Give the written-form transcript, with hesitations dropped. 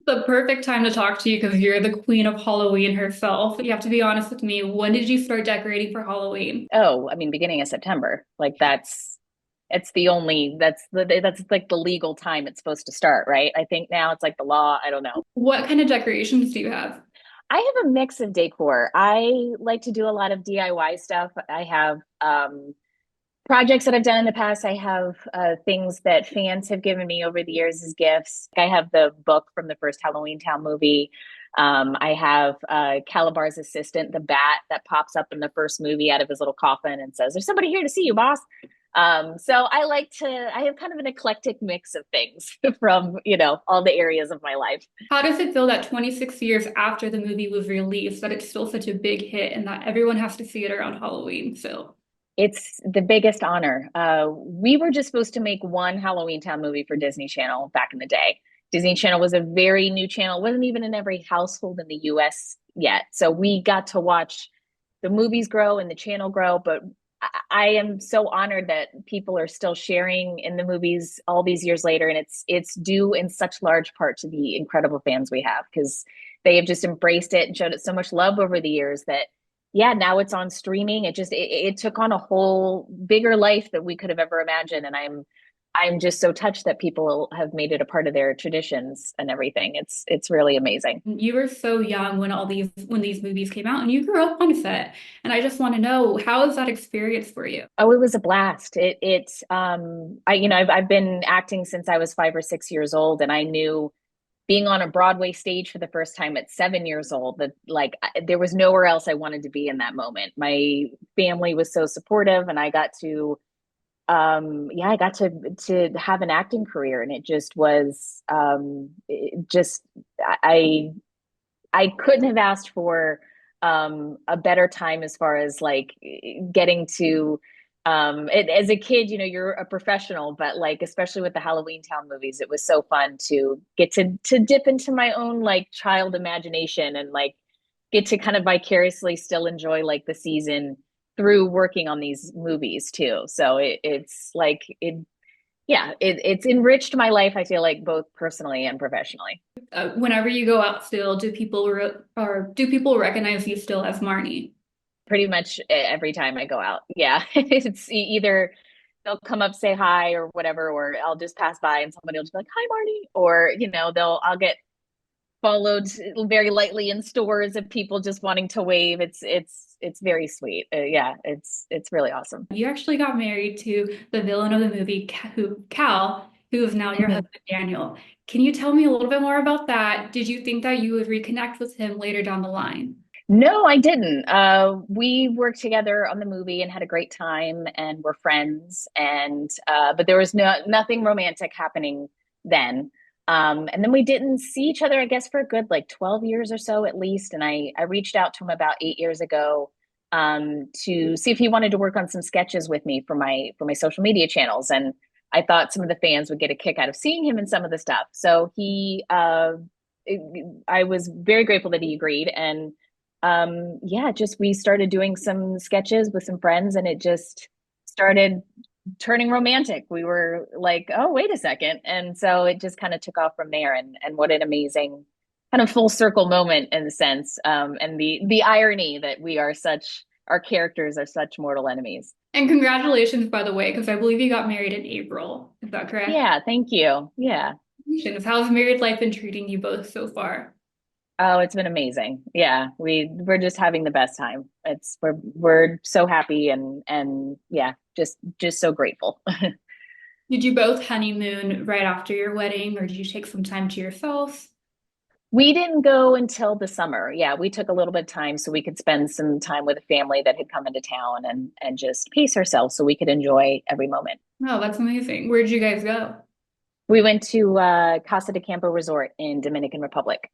The perfect time to talk to you because you're the queen of Halloween herself. You have to be honest with me. When did you start decorating for Halloween? Oh, I mean, beginning of September. Like it's the only that's like the legal time it's supposed to start, right? I think now it's like the law. I don't know. What kind of decorations do you have? I have a mix of decor. I like to do a lot of DIY stuff. I have projects that I've done in the past. I have things that fans have given me over the years as gifts. I have the book from the first Halloweentown movie. I have Kalabar's assistant, the bat that pops up in the first movie out of his little coffin and says, "There's somebody here to see you, boss." So I have kind of an eclectic mix of things from, all the areas of my life. How does it feel that 26 years after the movie was released, that it's still such a big hit and that everyone has to see it around Halloween? So, It's the biggest honor. We were just supposed to make one Halloweentown movie for Disney Channel back in the day. Disney Channel was a very new channel, wasn't even in every household in the US yet. So we got to watch the movies grow and the channel grow. But I am so honored that people are still sharing in the movies all these years later. And it's due in such large part to the incredible fans we have because they have just embraced it and showed it so much love over the years that yeah, now it's on streaming. It took on a whole bigger life that we could have ever imagined. And I'm just so touched that people have made it a part of their traditions and everything. It's really amazing. you were so young when these movies came out and you grew up on set. And I just want to know, how was that experience for you? Oh, it was a blast. I've been acting since I was 5 or 6 years old, and I knew being on a Broadway stage for the first time at 7 years old, that there was nowhere else I wanted to be in that moment. My family was so supportive, and I got to have an acting career, and it just was it just I couldn't have asked for a better time as far as like getting to as a kid, you're a professional, but like especially with the Halloweentown movies, it was so fun to get to dip into my own like child imagination and like get to kind of vicariously still enjoy like the season through working on these movies too. So it's like it's enriched my life, I feel like, both personally and professionally. Whenever you go out still, do people recognize you still as Marnie? Pretty much every time I go out. Yeah. It's either they'll come up, say hi or whatever, or I'll just pass by and somebody will just be like, "Hi, Marnie." Or, I'll get followed very lightly in stores of people just wanting to wave. It's very sweet. Yeah, it's really awesome. You actually got married to the villain of the movie, Cal, who is now your Mhm. husband, Daniel. Can you tell me a little bit more about that? Did you think that you would reconnect with him later down the line? No, I didn't. We worked together on the movie and had a great time and were friends. And but there was nothing romantic happening then. And then we didn't see each other, I guess, for a good like 12 years or so at least. And I reached out to him about 8 years ago to see if he wanted to work on some sketches with me for my social media channels. And I thought some of the fans would get a kick out of seeing him in some of the stuff. So I was very grateful that he agreed. And yeah, just we started doing some sketches with some friends and it just started turning romantic. We were like, oh, wait a second. And so it just kind of took off from there. And what an amazing kind of full circle moment in a sense. And the irony that our characters are such mortal enemies. And congratulations, by the way, because I believe you got married in April. Is that correct? Yeah, thank you. Yeah. Congratulations. How's married life been treating you both so far? Oh, it's been amazing. Yeah, we're just having the best time. We're so happy and yeah, just so grateful. Did you both honeymoon right after your wedding, or did you take some time to yourself? We didn't go until the summer. Yeah, we took a little bit of time so we could spend some time with a family that had come into town and just pace ourselves so we could enjoy every moment. Oh, that's amazing. Where did you guys go? We went to Casa de Campo Resort in Dominican Republic.